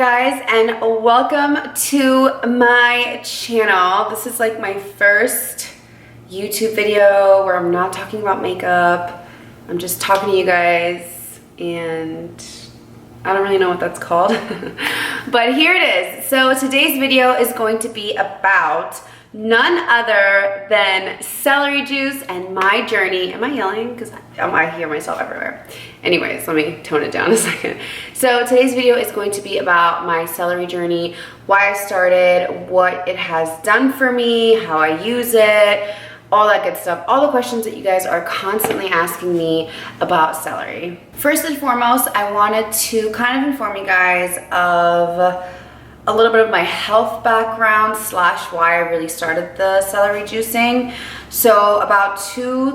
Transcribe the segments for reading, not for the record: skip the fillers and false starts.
Guys, and welcome to my channel. This is like my first YouTube video where I'm not talking about makeup. I'm just talking to you guys, and I don't really know what that's called. But here it is. So today's video is going to be about none other than celery juice and my journey. Am I yelling? Because I hear myself everywhere. Anyways, let me tone it down a second. So today's video is going to be about my celery journey, why I started, what it has done for me, how I use it, all that good stuff, all the questions that you guys are constantly asking me about celery. First and foremost, I wanted to kind of inform you guys of a little bit of my health background slash why I really started the celery juicing. So about 3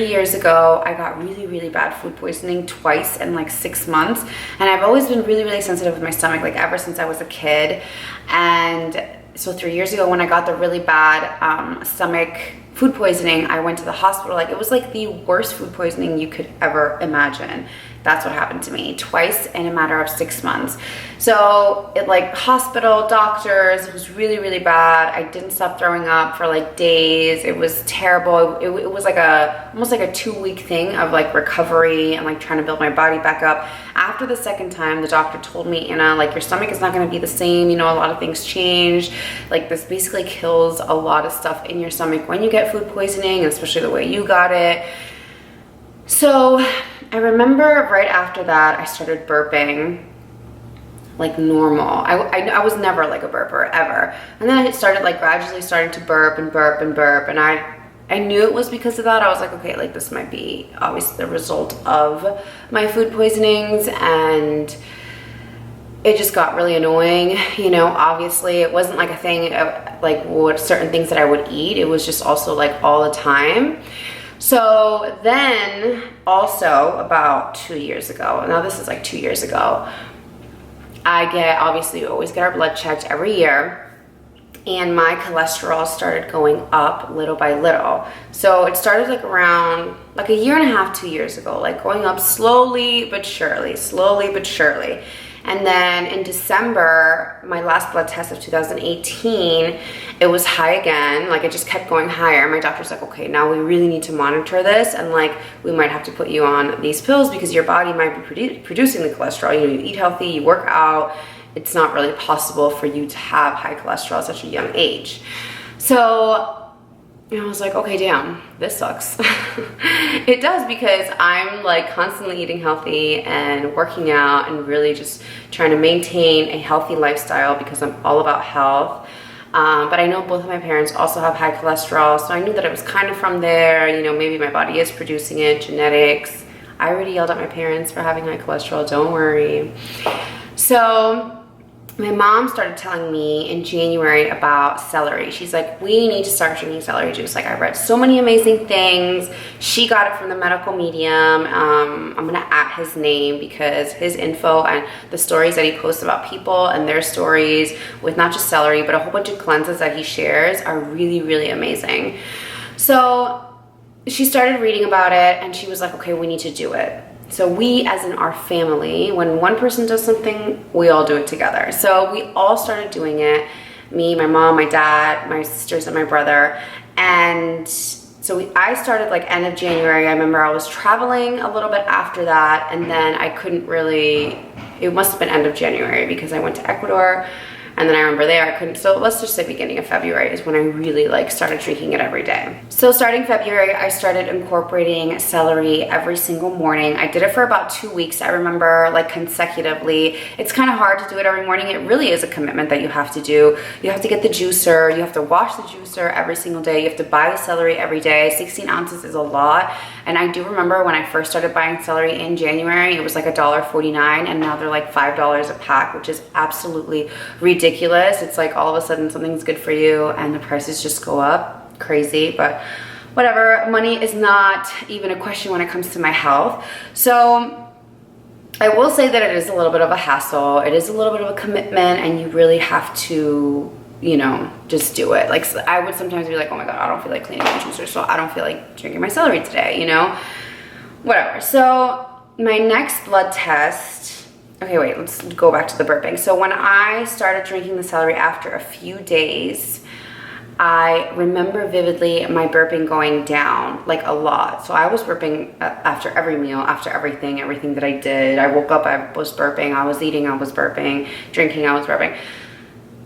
years ago, I got really bad food poisoning twice in like 6 months. And I've always been really sensitive with my stomach, like ever since I was a kid. And so 3 years ago when I got the really bad stomach food poisoning, I went to the hospital. Like it was like the worst food poisoning you could ever imagine. That's what happened to me twice in a matter of 6 months. So it like hospital, doctors, it was really bad. I didn't stop throwing up for like days. It was terrible. It was like almost like a 2-week thing of like recovery and like trying to build my body back up. After the second time, the doctor told me, Anna, like your stomach is not gonna be the same. You know, a lot of things change. Like this basically kills a lot of stuff in your stomach when you get food poisoning, especially the way you got it. So I remember right after that, I started burping like normal. I was never like a burper ever. And then I started like gradually starting to burp. And I knew it was because of that. I was like, okay, like this might be obviously the result of my food poisonings, and it just got really annoying. You know, obviously it wasn't like a thing like what certain things that I would eat. It was just also like all the time. So then also about 2 years ago, now this is like 2 years ago, obviously we always get our blood checked every year, and my cholesterol started going up little by little. So it started like around like a year and a half, 2 years ago, like going up slowly but surely. And then in December, my last blood test of 2018, it was high again. Like it just kept going higher. My doctor's like, okay, now we really need to monitor this, and like we might have to put you on these pills because your body might be producing the cholesterol. You know, you eat healthy, you work out. It's not really possible for you to have high cholesterol at such a young age. So I was like, okay, damn, this sucks. It does, because I'm like constantly eating healthy and working out and really just trying to maintain a healthy lifestyle because I'm all about health. But I know both of my parents also have high cholesterol, so I knew that it was kind of from there. You know, maybe my body is producing it, genetics. I already yelled at my parents for having high cholesterol, don't worry. So my mom started telling me in January about celery. She's like, we need to start drinking celery juice. Like I read so many amazing things. She got it from the medical medium. I'm gonna add his name because his info and the stories that he posts about people and their stories with not just celery, but a whole bunch of cleanses that he shares are really amazing. So she started reading about it, and she was like, okay, we need to do it. So we, as in our family, when one person does something, we all do it together. So we all started doing it. Me, my mom, my dad, my sisters, and my brother. And so I started like end of January. I remember I was traveling a little bit after that, and then I couldn't really, it must have been end of January because I went to Ecuador. And then I remember there I couldn't, so let's just say beginning of February is when I really like started drinking it every day. So starting February, I started incorporating celery every single morning. I did it for about 2 weeks, I remember, like consecutively. It's kind of hard to do it every morning. It really is a commitment that you have to do. You have to get the juicer, you have to wash the juicer every single day, you have to buy the celery every day. 16 ounces is a lot. And I do remember when I first started buying celery in January, it was like $1.49, and now they're like $5 a pack, which is absolutely ridiculous. It's like all of a sudden something's good for you and the prices just go up. Crazy, but whatever. Money is not even a question when it comes to my health. So I will say that it is a little bit of a hassle. It is a little bit of a commitment, and you really have to, you know, just do it. Like I would sometimes be like, oh my God, I don't feel like cleaning my juicer, so I don't feel like drinking my celery today, you know, whatever. So my next blood test Okay, wait, let's go back to the burping. So when I started drinking the celery after a few days, I remember vividly my burping going down like a lot. So I was burping after every meal, after everything that I did. I woke up, I was burping, I was eating, I was burping, drinking, I was burping.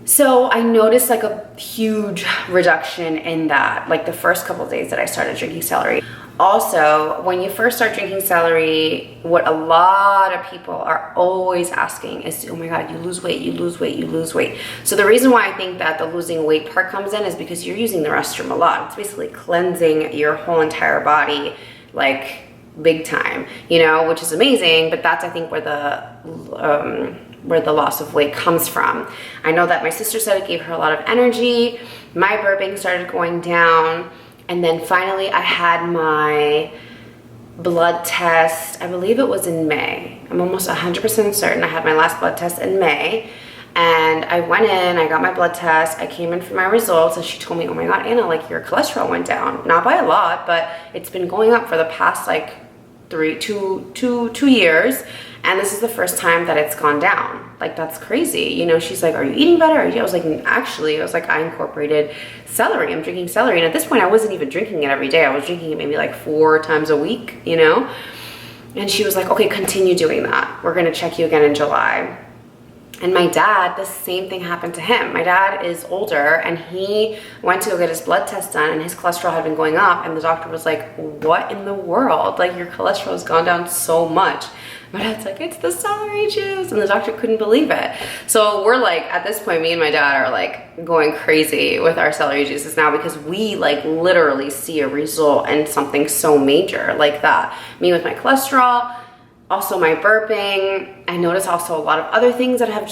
So I noticed like a huge reduction in that, like the first couple of days that I started drinking celery. Also, when you first start drinking celery, what a lot of people are always asking is, oh my God, you lose weight, you lose weight, you lose weight. So the reason why I think that the losing weight part comes in is because you're using the restroom a lot. It's basically cleansing your whole entire body, like big time, you know, which is amazing, but that's, I think, where the loss of weight comes from. I know that my sister said it gave her a lot of energy. My burping started going down. And then finally I had my blood test, I believe it was in May. I'm almost 100% certain I had my last blood test in May. And I went in, I got my blood test, I came in for my results, and she told me, oh my God, Anna, like your cholesterol went down. Not by a lot, but it's been going up for the past like 2 years. And this is the first time that it's gone down. Like, that's crazy. You know, she's like, are you eating better? I was like, actually, I incorporated celery. I'm drinking celery. And at this point, I wasn't even drinking it every day. I was drinking it maybe like 4 times a week, you know? And she was like, okay, continue doing that. We're gonna check you again in July. And my dad, the same thing happened to him. My dad is older and he went to go get his blood test done and his cholesterol had been going up, and the doctor was like, what in the world? Like, your cholesterol has gone down so much. My dad's like, it's the celery juice, and the doctor couldn't believe it. So we're like, at this point, me and my dad are like going crazy with our celery juices now, because we like literally see a result in something so major like that. Me with my cholesterol, also my burping. I notice also a lot of other things that have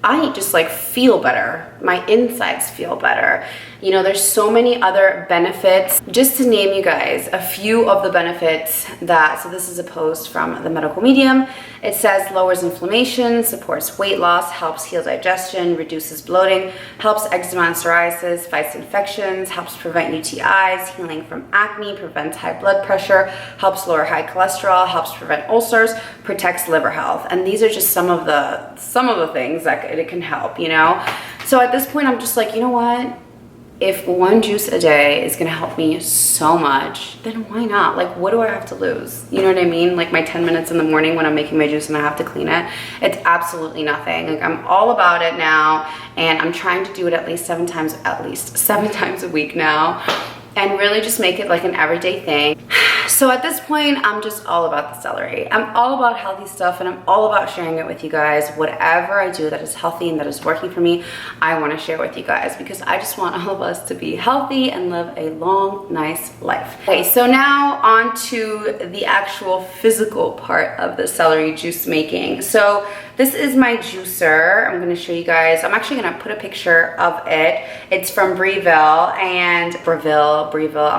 I just like feel better. My insides feel better. You know, there's so many other benefits. Just to name you guys a few of the benefits that, so this is a post from the Medical Medium. It says lowers inflammation, supports weight loss, helps heal digestion, reduces bloating, helps eczema and psoriasis, fights infections, helps prevent UTIs, healing from acne, prevents high blood pressure, helps lower high cholesterol, helps prevent ulcers, protects liver health. And these are just some of the things that it can help, you know? So at this point, I'm just like, you know what? If one juice a day is gonna help me so much, then why not? Like, what do I have to lose? You know what I mean? Like my 10 minutes in the morning when I'm making my juice and I have to clean it, it's absolutely nothing. Like, I'm all about it now, and I'm trying to do it at least seven times a week now, and really just make it like an everyday thing. So at this point, I'm just all about the celery. I'm all about healthy stuff, and I'm all about sharing it with you guys. Whatever I do that is healthy and that is working for me, I want to share with you guys, because I just want all of us to be healthy and live a long, nice life. Okay, so now on to the actual physical part of the celery juice making. So this is my juicer. I'm going to show you guys. I'm actually going to put a picture of it. It's from Breville, I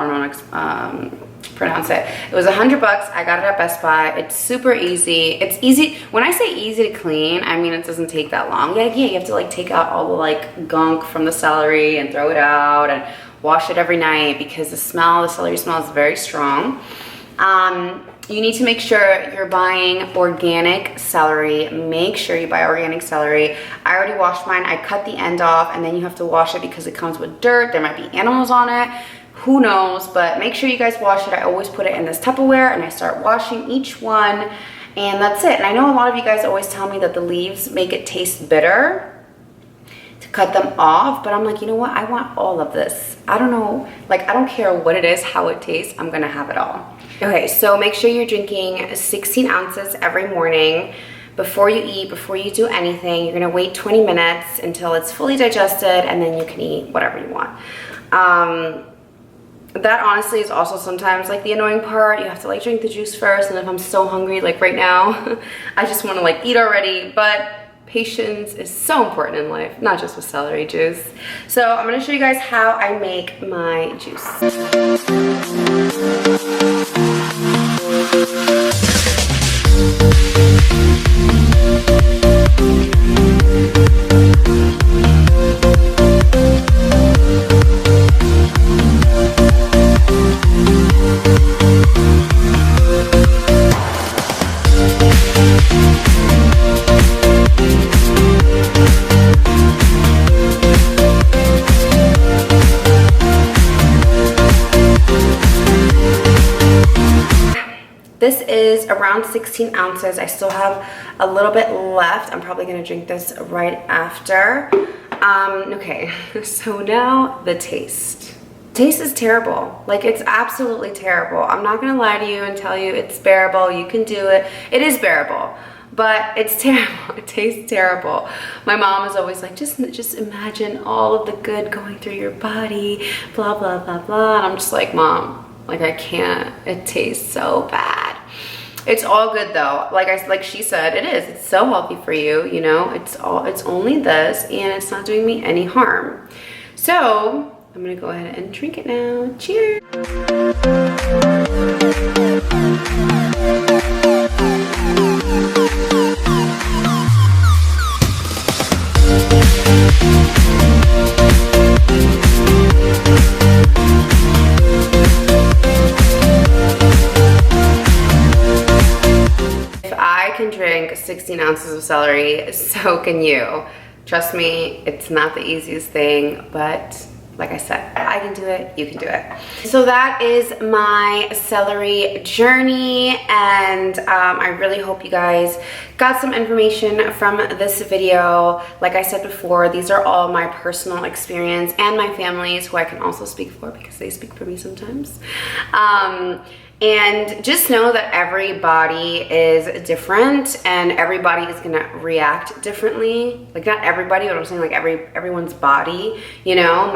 don't know how to pronounce it. It was $100. I got it at Best Buy. It's super easy. It's easy. When I say easy to clean, I mean it doesn't take that long. Yeah, you have to like take out all the like gunk from the celery and throw it out and wash it every night, because the celery smell is very strong. You need to make sure you're buying organic celery. Make sure you buy organic celery. I already washed mine. I cut the end off, and then you have to wash it because it comes with dirt. There might be animals on it. Who knows? But make sure you guys wash it. I always put it in this Tupperware, and I start washing each one, and that's it. And I know a lot of you guys always tell me that the leaves make it taste bitter to cut them off, but I'm like, you know what? I want all of this. I don't know, like, I don't care what it is, how it tastes. I'm gonna have it all. Okay, so make sure you're drinking 16 ounces every morning. Before you eat, before you do anything, you're gonna wait 20 minutes until it's fully digested, and then you can eat whatever you want. That honestly is also sometimes like the annoying part. You have to like drink the juice first, and if I'm so hungry, like right now, I just want to like eat already. But patience is so important in life, not just with celery juice. So I'm going to show you guys how I make my juice. is around 16 ounces. I still have a little bit left. I'm probably gonna drink this right after. Okay, so now the taste. Taste is terrible. Like, it's absolutely terrible. I'm not gonna lie to you and tell you it's bearable, you can do it. It is bearable, but it's terrible. It tastes terrible. My mom is always like, just imagine all of the good going through your body, blah, blah, blah, blah. And I'm just like, Mom, like, I can't. It tastes so bad. It's all good though. Like she said, it is. It's so healthy for you, you know? It's only this, and it's not doing me any harm. So I'm gonna go ahead and drink it now. Cheers. If I can drink 16 ounces of celery, so can you. Trust me, it's not the easiest thing, but like I said, if I can do it, you can do it. So that is my celery journey, and I really hope you guys got some information from this video. Like I said before, these are all my personal experience and my family's, who I can also speak for because they speak for me sometimes. And just know that everybody is different and everybody is gonna react differently. Like, not everybody, but I'm saying like everyone's body, you know.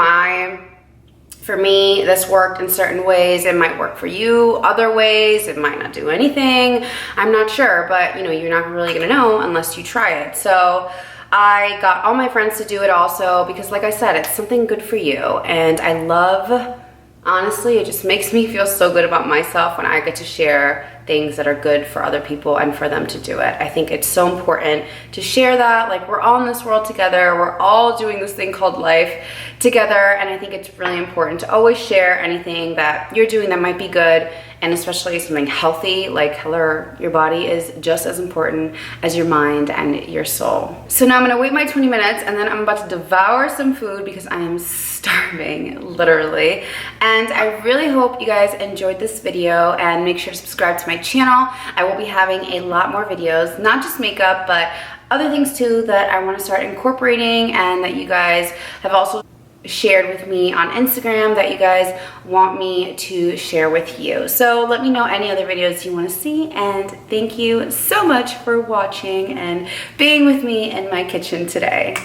For me, this worked in certain ways. It might work for you other ways. It might not do anything. I'm not sure, but you know, you're not really gonna know unless you try it. So I got all my friends to do it also because, like I said, it's something good for you. And I love, honestly, it just makes me feel so good about myself when I get to share things that are good for other people and for them to do it. I think it's so important to share that. Like, we're all in this world together. We're all doing this thing called life together. And I think it's really important to always share anything that you're doing that might be good, and especially something healthy. Like, your body is just as important as your mind and your soul. So now I'm gonna wait my 20 minutes, and then I'm about to devour some food because I am starving, literally. And I really hope you guys enjoyed this video, and make sure to subscribe to my channel. I will be having a lot more videos, not just makeup, but other things too that I want to start incorporating, and that you guys have also shared with me on Instagram that you guys want me to share with you. So let me know any other videos you want to see, and thank you so much for watching and being with me in my kitchen today.